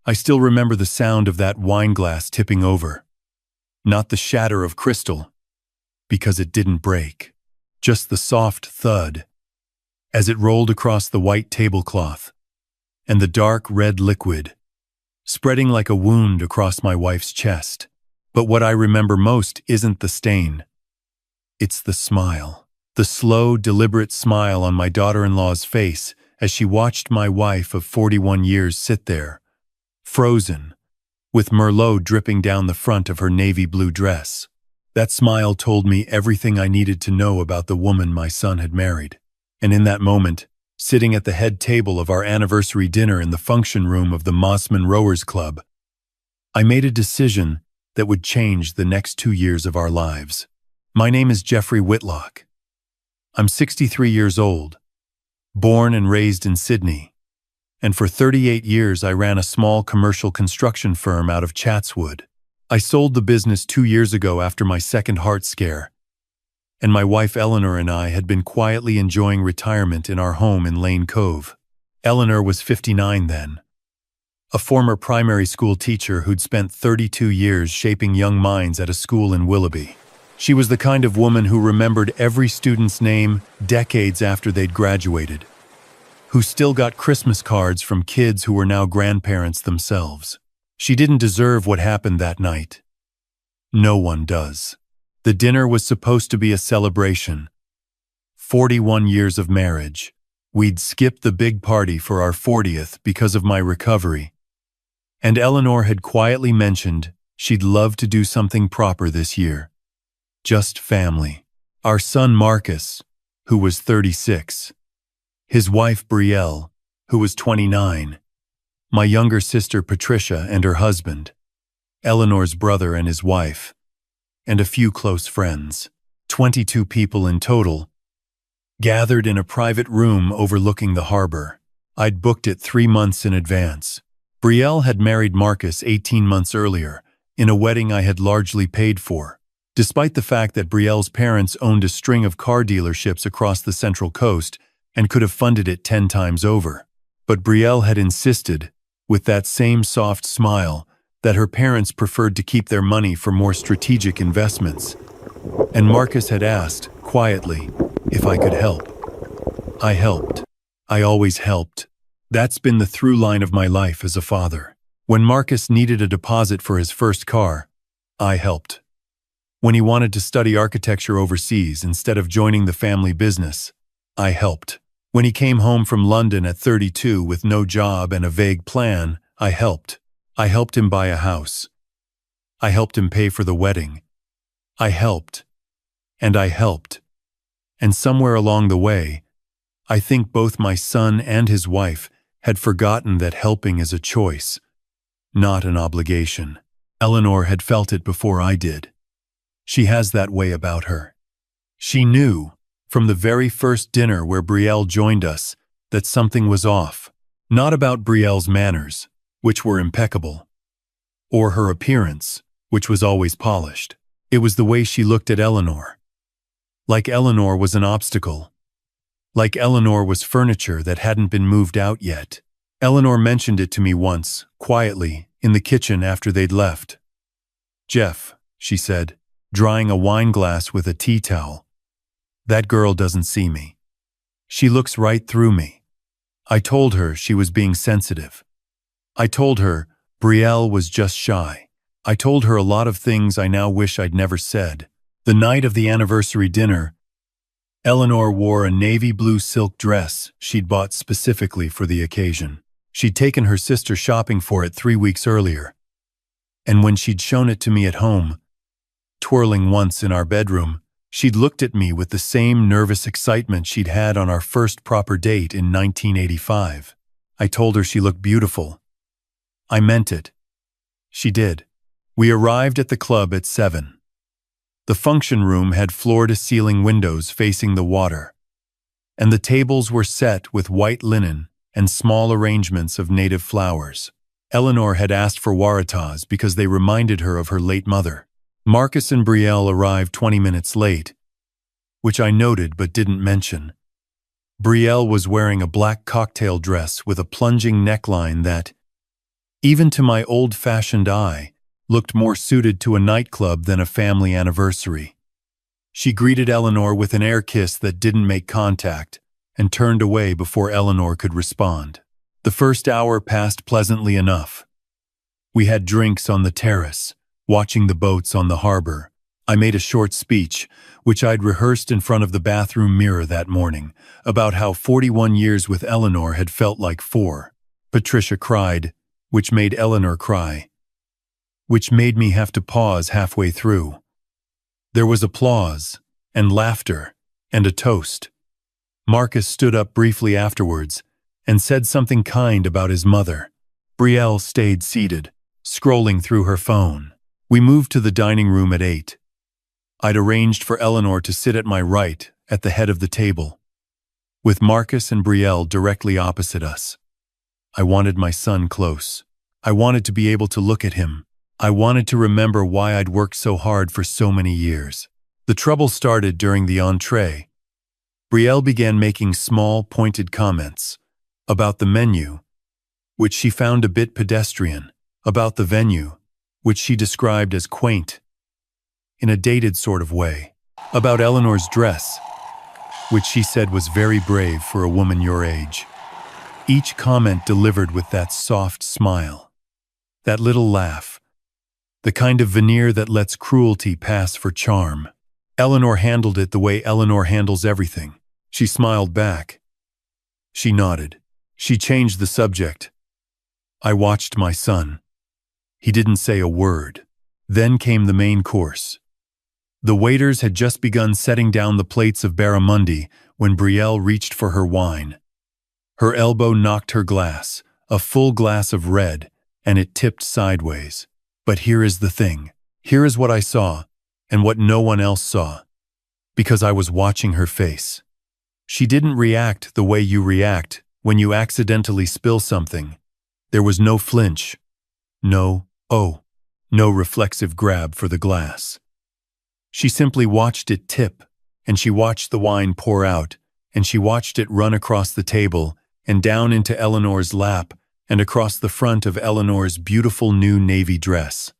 I still remember the sound of that wine glass tipping over. Not the shatter of crystal, because it didn't break. Just the soft thud as it rolled across the white tablecloth, and the dark red liquid spreading like a wound across my wife's chest. But what I remember most isn't the stain. It's the smile. The slow, deliberate smile on my daughter-in-law's face as she watched my wife of 41 years sit there, frozen, with Merlot dripping down the front of her navy blue dress. That smile told me everything I needed to know about the woman my son had married. And in that moment, sitting at the head table of our anniversary dinner in the function room of the Mosman Rowers Club, I made a decision that would change the next 2 years of our lives. My name is Geoffrey Whitlock. I'm 63 years old, born and raised in Sydney, and for 38 years I ran a small commercial construction firm out of Chatswood. I sold the business 2 years ago after my second heart scare, and my wife Eleanor and I had been quietly enjoying retirement in our home in Lane Cove. Eleanor was 59 then, a former primary school teacher who'd spent 32 years shaping young minds at a school in Willoughby. She was the kind of woman who remembered every student's name decades after they'd graduated, who still got Christmas cards from kids who were now grandparents themselves. She didn't deserve what happened that night. No one does. The dinner was supposed to be a celebration. 41 years of marriage. We'd skipped the big party for our 40th because of my recovery. And Eleanor had quietly mentioned she'd love to do something proper this year. Just family. Our son Marcus, who was 36. His wife Brielle, who was 29. My younger sister Patricia and her husband. Eleanor's brother and his wife. And a few close friends. 22 people in total, gathered in a private room overlooking the harbor. I'd booked it 3 months in advance. Brielle had married Marcus 18 months earlier, in a wedding I had largely paid for. Despite the fact that Brielle's parents owned a string of car dealerships across the Central Coast and could have funded it 10 times over. But Brielle had insisted, with that same soft smile, that her parents preferred to keep their money for more strategic investments. And Marcus had asked, quietly, if I could help. I helped. I always helped. That's been the through line of my life as a father. When Marcus needed a deposit for his first car, I helped. When he wanted to study architecture overseas instead of joining the family business, I helped. When he came home from London at 32 with no job and a vague plan, I helped. I helped him buy a house. I helped him pay for the wedding. I helped. And I helped. And somewhere along the way, I think both my son and his wife had forgotten that helping is a choice, not an obligation. Eleanor had felt it before I did. She has that way about her. She knew, from the very first dinner where Brielle joined us, that something was off. Not about Brielle's manners, which were impeccable, or her appearance, which was always polished. It was the way she looked at Eleanor. Like Eleanor was an obstacle. Like Eleanor was furniture that hadn't been moved out yet. Eleanor mentioned it to me once, quietly, in the kitchen after they'd left. "Jeff," she said, drying a wine glass with a tea towel, "that girl doesn't see me. She looks right through me." I told her she was being sensitive. I told her Brielle was just shy. I told her a lot of things I now wish I'd never said. The night of the anniversary dinner, Eleanor wore a navy blue silk dress she'd bought specifically for the occasion. She'd taken her sister shopping for it 3 weeks earlier. And when she'd shown it to me at home, twirling once in our bedroom, she'd looked at me with the same nervous excitement she'd had on our first proper date in 1985. I told her she looked beautiful. I meant it. She did. We arrived at the club at 7. The function room had floor-to-ceiling windows facing the water, and the tables were set with white linen and small arrangements of native flowers. Eleanor had asked for waratahs because they reminded her of her late mother. Marcus and Brielle arrived 20 minutes late, which I noted but didn't mention. Brielle was wearing a black cocktail dress with a plunging neckline that, even to my old-fashioned eye, looked more suited to a nightclub than a family anniversary. She greeted Eleanor with an air kiss that didn't make contact, and turned away before Eleanor could respond. The first hour passed pleasantly enough. We had drinks on the terrace, watching the boats on the harbor. I made a short speech, which I'd rehearsed in front of the bathroom mirror that morning, about how 41 years with Eleanor had felt like 4. Patricia cried, which made Eleanor cry, which made me have to pause halfway through. There was applause, and laughter, and a toast. Marcus stood up briefly afterwards, and said something kind about his mother. Brielle stayed seated, scrolling through her phone. We moved to the dining room at 8. I'd arranged for Eleanor to sit at my right, at the head of the table, with Marcus and Brielle directly opposite us. I wanted my son close. I wanted to be able to look at him. I wanted to remember why I'd worked so hard for so many years. The trouble started during the entree. Brielle began making small, pointed comments about the menu, which she found a bit pedestrian, about the venue, which she described as quaint, in a dated sort of way, about Eleanor's dress, which she said was very brave for a woman your age. Each comment delivered with that soft smile, that little laugh, the kind of veneer that lets cruelty pass for charm. Eleanor handled it the way Eleanor handles everything. She smiled back. She nodded. She changed the subject. I watched my son. He didn't say a word. Then came the main course. The waiters had just begun setting down the plates of barramundi when Brielle reached for her wine. Her elbow knocked her glass, a full glass of red, and it tipped sideways. But here is the thing. Here is what I saw, and what no one else saw, because I was watching her face. She didn't react the way you react when you accidentally spill something. There was no flinch. No reflexive grab for the glass. She simply watched it tip, and she watched the wine pour out, and she watched it run across the table and down into Eleanor's lap and across the front of Eleanor's beautiful new navy dress.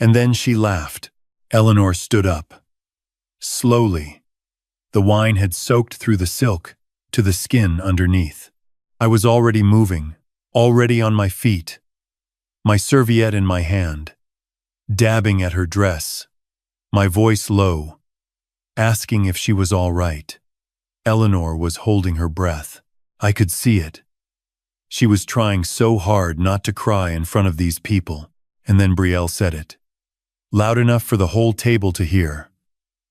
And then she laughed. Eleanor stood up. Slowly. The wine had soaked through the silk to the skin underneath. I was already moving, already on my feet, my serviette in my hand, dabbing at her dress, my voice low, asking if she was all right. Eleanor was holding her breath. I could see it. She was trying so hard not to cry in front of these people, and then Brielle said it. Loud enough for the whole table to hear.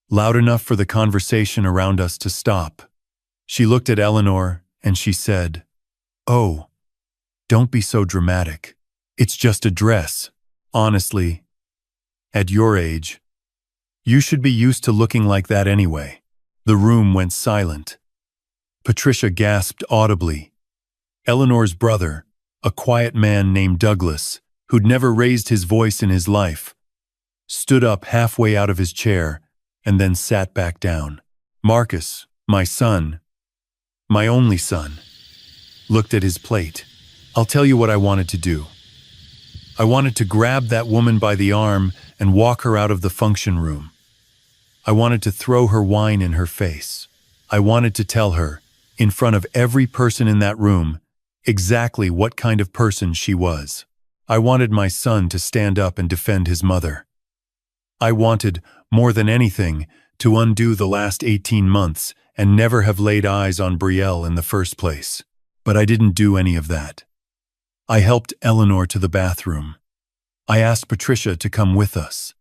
Loud enough for the conversation around us to stop. She looked at Eleanor, and she said, "Oh, don't be so dramatic. It's just a dress. Honestly, at your age, you should be used to looking like that anyway." The room went silent. Patricia gasped audibly. Eleanor's brother, a quiet man named Douglas, who'd never raised his voice in his life, stood up halfway out of his chair and then sat back down. Marcus, my son, my only son, looked at his plate. I'll tell you what I wanted to do. I wanted to grab that woman by the arm and walk her out of the function room. I wanted to throw her wine in her face. I wanted to tell her, in front of every person in that room, exactly what kind of person she was. I wanted my son to stand up and defend his mother. I wanted, more than anything, to undo the last 18 months and never have laid eyes on Brielle in the first place. But I didn't do any of that. I helped Eleanor to the bathroom. I asked Patricia to come with us.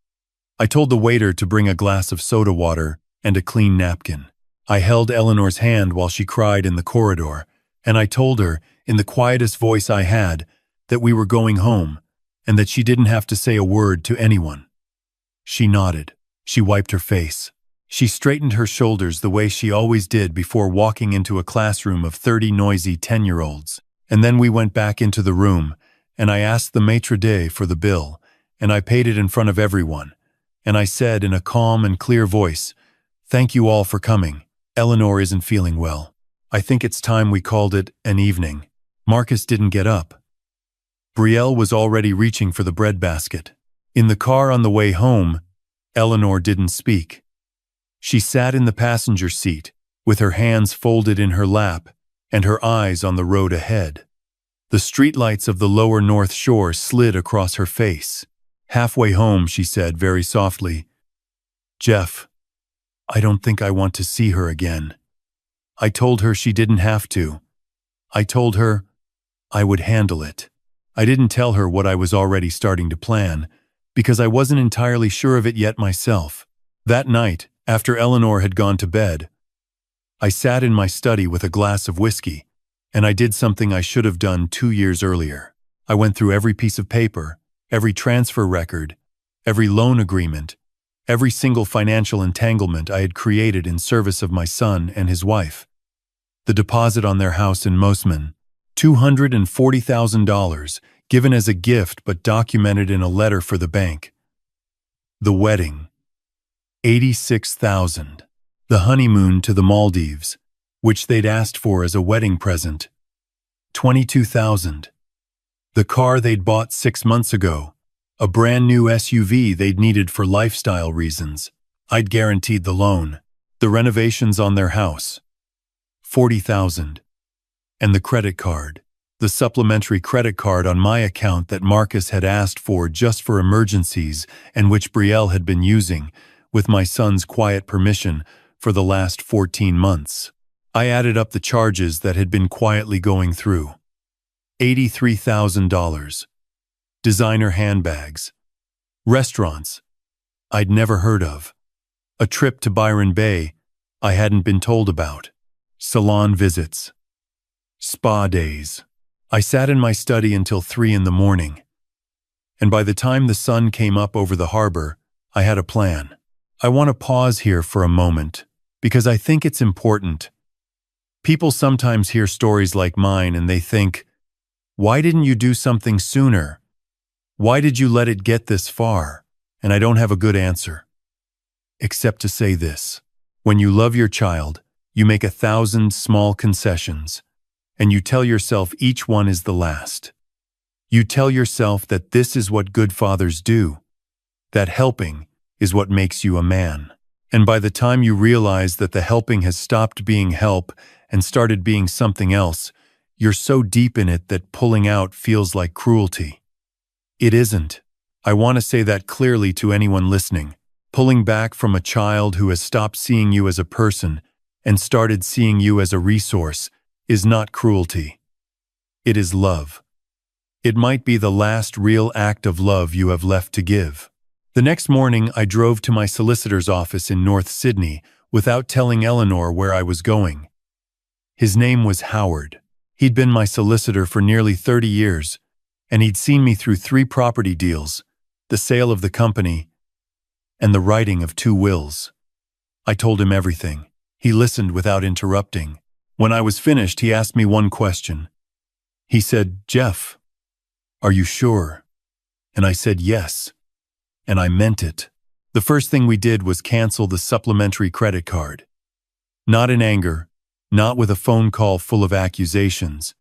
I told the waiter to bring a glass of soda water and a clean napkin. I held Eleanor's hand while she cried in the corridor, and I told her, in the quietest voice I had, that we were going home and that she didn't have to say a word to anyone. She nodded. She wiped her face. She straightened her shoulders the way she always did before walking into a classroom of 30 noisy 10-year-olds. And then we went back into the room, and I asked the maitre d' for the bill, and I paid it in front of everyone. And I said in a calm and clear voice, "Thank you all for coming. Eleanor isn't feeling well. I think it's time we called it an evening." Marcus didn't get up. Brielle was already reaching for the breadbasket. In the car on the way home, Eleanor didn't speak. She sat in the passenger seat, with her hands folded in her lap and her eyes on the road ahead. The streetlights of the lower North Shore slid across her face. Halfway home, she said very softly, "Jeff, I don't think I want to see her again." I told her she didn't have to. I told her I would handle it. I didn't tell her what I was already starting to plan, because I wasn't entirely sure of it yet myself. That night, after Eleanor had gone to bed, I sat in my study with a glass of whiskey, and I did something I should have done 2 years earlier. I went through every piece of paper, every transfer record, every loan agreement, every single financial entanglement I had created in service of my son and his wife. The deposit on their house in Mosman, $240,000, given as a gift but documented in a letter for the bank. The wedding, $86,000. The honeymoon to the Maldives, which they'd asked for as a wedding present, $22,000. The car they'd bought 6 months ago, a brand new SUV they'd needed for lifestyle reasons. I'd guaranteed the loan. The renovations on their house, $40,000. And the credit card, the supplementary credit card on my account that Marcus had asked for just for emergencies and which Brielle had been using, with my son's quiet permission, for the last 14 months. I added up the charges that had been quietly going through. $83,000. Designer handbags. Restaurants I'd never heard of. A trip to Byron Bay I hadn't been told about. Salon visits. Spa days. I sat in my study until 3 in the morning. And by the time the sun came up over the harbor, I had a plan. I want to pause here for a moment, because I think it's important. People sometimes hear stories like mine and they think, "Why didn't you do something sooner? Why did you let it get this far?" And I don't have a good answer. Except to say this: when you love your child, you make 1,000 small concessions, and you tell yourself each one is the last. You tell yourself that this is what good fathers do, that helping is what makes you a man. And by the time you realize that the helping has stopped being help and started being something else, you're so deep in it that pulling out feels like cruelty. It isn't. I want to say that clearly to anyone listening. Pulling back from a child who has stopped seeing you as a person and started seeing you as a resource is not cruelty. It is love. It might be the last real act of love you have left to give. The next morning, I drove to my solicitor's office in North Sydney without telling Eleanor where I was going. His name was Howard. He'd been my solicitor for nearly 30 years, and he'd seen me through 3 property deals, the sale of the company, and the writing of 2 wills. I told him everything. He listened without interrupting. When I was finished, he asked me one question. He said, "Jeff, are you sure?" And I said yes. And I meant it. The first thing we did was cancel the supplementary credit card. Not in anger, not with a phone call full of accusations,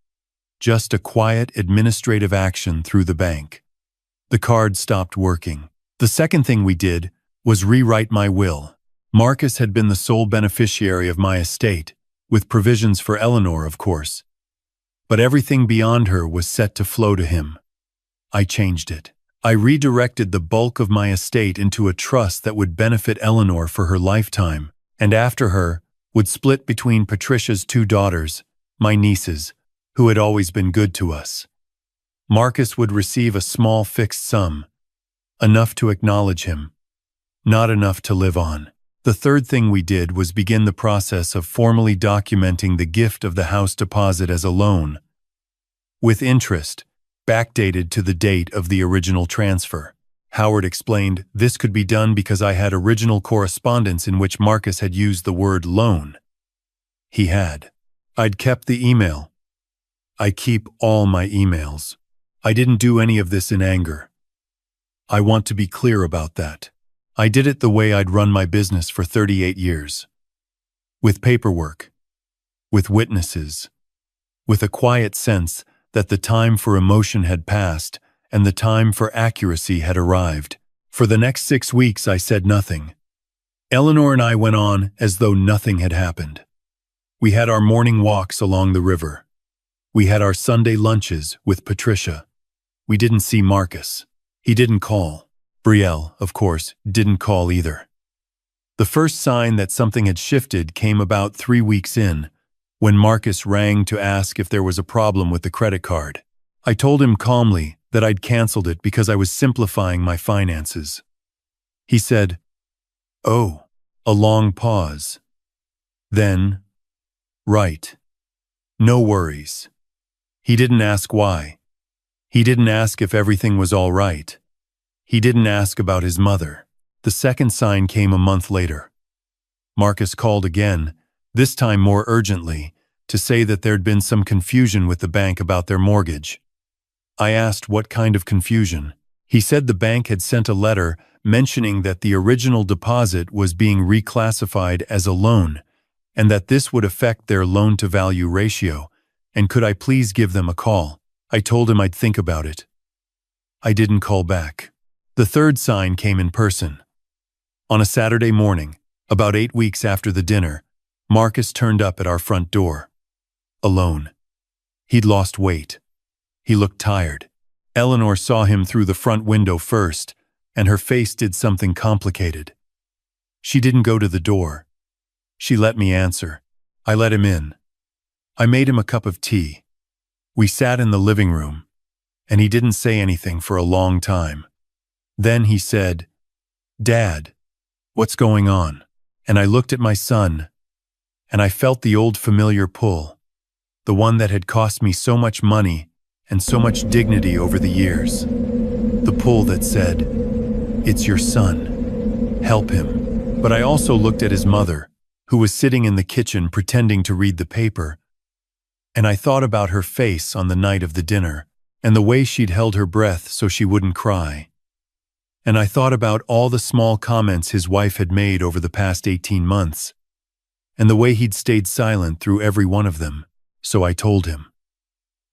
just a quiet administrative action through the bank. The card stopped working. The second thing we did was rewrite my will. Marcus had been the sole beneficiary of my estate, with provisions for Eleanor, of course. But everything beyond her was set to flow to him. I changed it. I redirected the bulk of my estate into a trust that would benefit Eleanor for her lifetime, and after her, would split between Patricia's 2 daughters, my nieces, who had always been good to us. Marcus would receive a small fixed sum, enough to acknowledge him, not enough to live on. The third thing we did was begin the process of formally documenting the gift of the house deposit as a loan, with interest, backdated to the date of the original transfer. Howard explained this could be done because I had original correspondence in which Marcus had used the word loan. He had. I'd kept the email. I keep all my emails. I didn't do any of this in anger. I want to be clear about that. I did it the way I'd run my business for 38 years. With paperwork. With witnesses. With a quiet sense that the time for emotion had passed and the time for accuracy had arrived. For the next 6 weeks, I said nothing. Eleanor and I went on as though nothing had happened. We had our morning walks along the river. We had our Sunday lunches with Patricia. We didn't see Marcus. He didn't call. Brielle, of course, didn't call either. The first sign that something had shifted came about 3 weeks in, when Marcus rang to ask if there was a problem with the credit card. I told him calmly that I'd canceled it because I was simplifying my finances. He said, "Oh," a long pause. Then, "Right. No worries." He didn't ask why. He didn't ask if everything was all right. He didn't ask about his mother. The second sign came a month later. Marcus called again, this time more urgently, to say that there'd been some confusion with the bank about their mortgage. I asked what kind of confusion. He said the bank had sent a letter mentioning that the original deposit was being reclassified as a loan, and that this would affect their loan-to-value ratio, and could I please give them a call. I told him I'd think about it. I didn't call back. The third sign came in person. On a Saturday morning, about 8 weeks after the dinner, Marcus turned up at our front door. Alone. He'd lost weight. He looked tired. Eleanor saw him through the front window first, and her face did something complicated. She didn't go to the door. She let me answer. I let him in. I made him a cup of tea. We sat in the living room, and he didn't say anything for a long time. Then he said, "Dad, what's going on?" And I looked at my son, and I felt the old familiar pull, the one that had cost me so much money and so much dignity over the years. The pull that said, "It's your son. Help him." But I also looked at his mother, who was sitting in the kitchen pretending to read the paper, and I thought about her face on the night of the dinner, and the way she'd held her breath so she wouldn't cry. And I thought about all the small comments his wife had made over the past 18 months, and the way he'd stayed silent through every one of them. So I told him.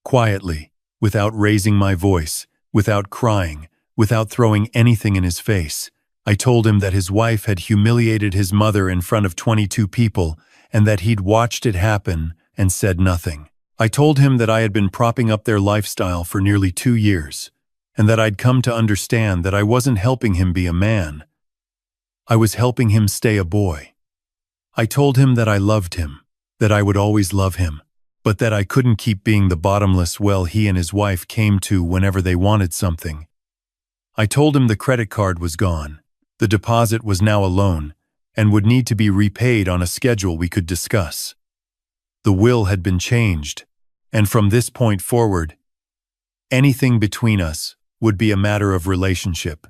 Quietly, without raising my voice, without crying, without throwing anything in his face, I told him that his wife had humiliated his mother in front of 22 people and that he'd watched it happen and said nothing. I told him that I had been propping up their lifestyle for nearly 2 years, and that I'd come to understand that I wasn't helping him be a man. I was helping him stay a boy. I told him that I loved him, that I would always love him, but that I couldn't keep being the bottomless well he and his wife came to whenever they wanted something. I told him the credit card was gone, the deposit was now a loan, and would need to be repaid on a schedule we could discuss. The will had been changed, and from this point forward, anything between us would be a matter of relationship,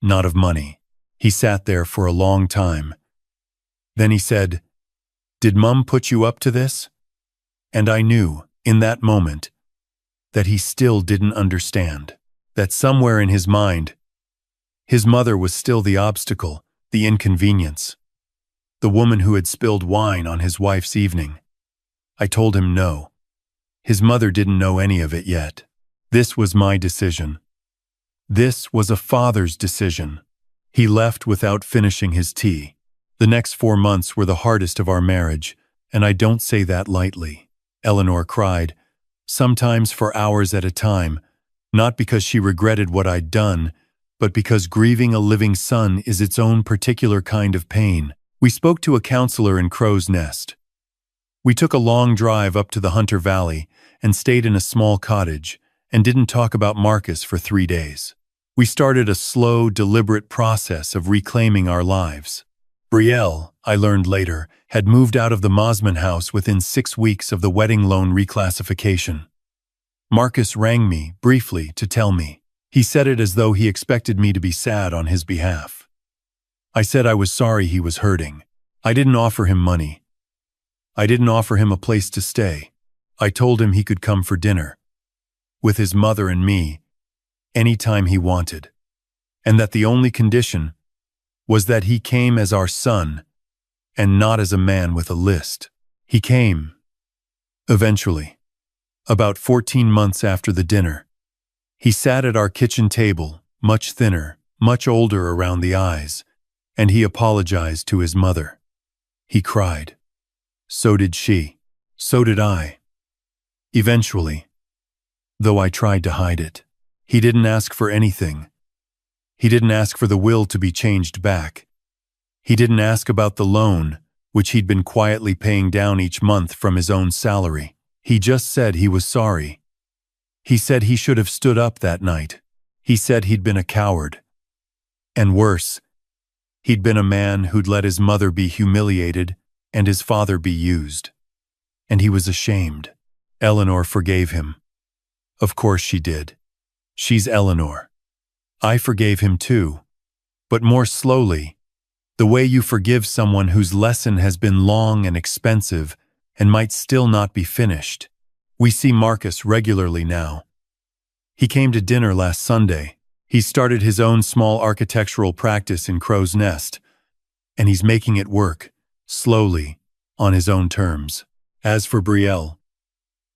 not of money. He sat there for a long time. Then he said, "Did Mum put you up to this?" And I knew, in that moment, that he still didn't understand, that somewhere in his mind, his mother was still the obstacle, the inconvenience, the woman who had spilled wine on his wife's evening. I told him no. His mother didn't know any of it yet. This was my decision. This was a father's decision. He left without finishing his tea. The next 4 months were the hardest of our marriage, and I don't say that lightly. Eleanor cried, sometimes for hours at a time, not because she regretted what I'd done, but because grieving a living son is its own particular kind of pain. We spoke to a counselor in Crow's Nest. We took a long drive up to the Hunter Valley and stayed in a small cottage and didn't talk about Marcus for 3 days. We started a slow, deliberate process of reclaiming our lives. Brielle, I learned later, had moved out of the Mosman house within 6 weeks of the wedding loan reclassification. Marcus rang me, briefly, to tell me. He said it as though he expected me to be sad on his behalf. I said I was sorry he was hurting. I didn't offer him money. I didn't offer him a place to stay. I told him he could come for dinner, with his mother and me, anytime he wanted, and that the only condition was that he came as our son and not as a man with a list. He came, eventually. About 14 months after the dinner, he sat at our kitchen table, much thinner, much older around the eyes, and he apologized to his mother. He cried. So did she. So did I. Eventually, though I tried to hide it, he didn't ask for anything. He didn't ask for the will to be changed back. He didn't ask about the loan, which he'd been quietly paying down each month from his own salary. He just said he was sorry. He said he should have stood up that night. He said he'd been a coward. And worse, he'd been a man who'd let his mother be humiliated and his father be used. And he was ashamed. Eleanor forgave him. Of course she did. She's Eleanor. I forgave him too, but more slowly, the way you forgive someone whose lesson has been long and expensive and might still not be finished. We see Marcus regularly now. He came to dinner last Sunday. He started his own small architectural practice in Crow's Nest, and he's making it work, slowly, on his own terms. As for Brielle,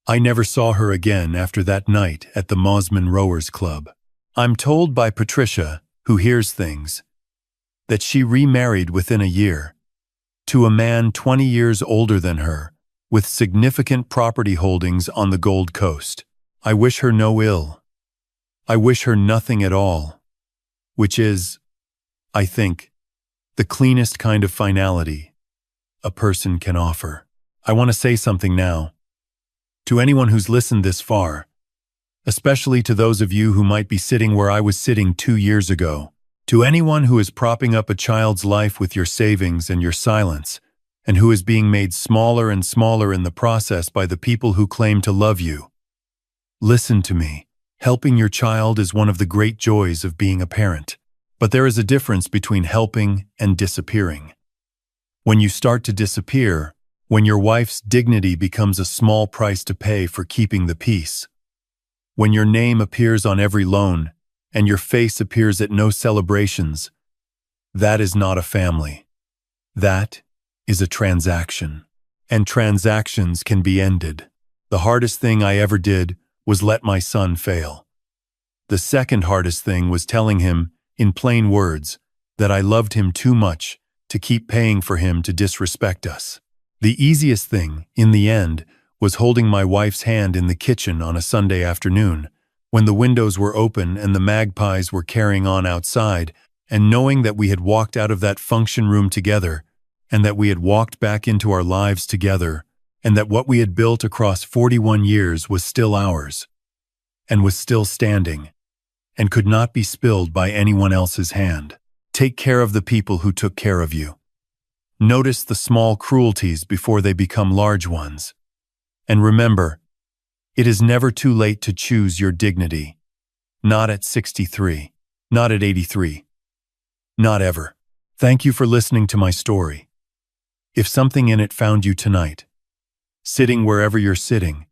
I never saw her again after that night at the Mosman Rowers Club. I'm told by Patricia, who hears things, that she remarried within a year, to a man 20 years older than her, with significant property holdings on the Gold Coast. I wish her no ill. I wish her nothing at all, which is, I think, the cleanest kind of finality a person can offer. I want to say something now. To anyone who's listened this far, especially to those of you who might be sitting where I was sitting 2 years ago, to anyone who is propping up a child's life with your savings and your silence, and who is being made smaller and smaller in the process by the people who claim to love you, listen to me. Helping your child is one of the great joys of being a parent. But there is a difference between helping and disappearing. When you start to disappear, when your wife's dignity becomes a small price to pay for keeping the peace, when your name appears on every loan and your face appears at no celebrations, that is not a family. That is a transaction. And transactions can be ended. The hardest thing I ever did was let my son fail. The second hardest thing was telling him, in plain words, that I loved him too much to keep paying for him to disrespect us. The easiest thing, in the end, was holding my wife's hand in the kitchen on a Sunday afternoon, when the windows were open and the magpies were carrying on outside, and knowing that we had walked out of that function room together, and that we had walked back into our lives together, and that what we had built across 41 years was still ours, and was still standing, and could not be spilled by anyone else's hand. Take care of the people who took care of you. Notice the small cruelties before they become large ones. And remember, it is never too late to choose your dignity. Not at 63. Not at 83. Not ever. Thank you for listening to my story. If something in it found you tonight, sitting wherever you're sitting,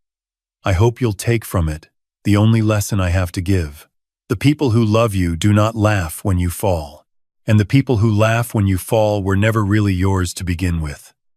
I hope you'll take from it the only lesson I have to give. The people who love you do not laugh when you fall, and the people who laugh when you fall were never really yours to begin with.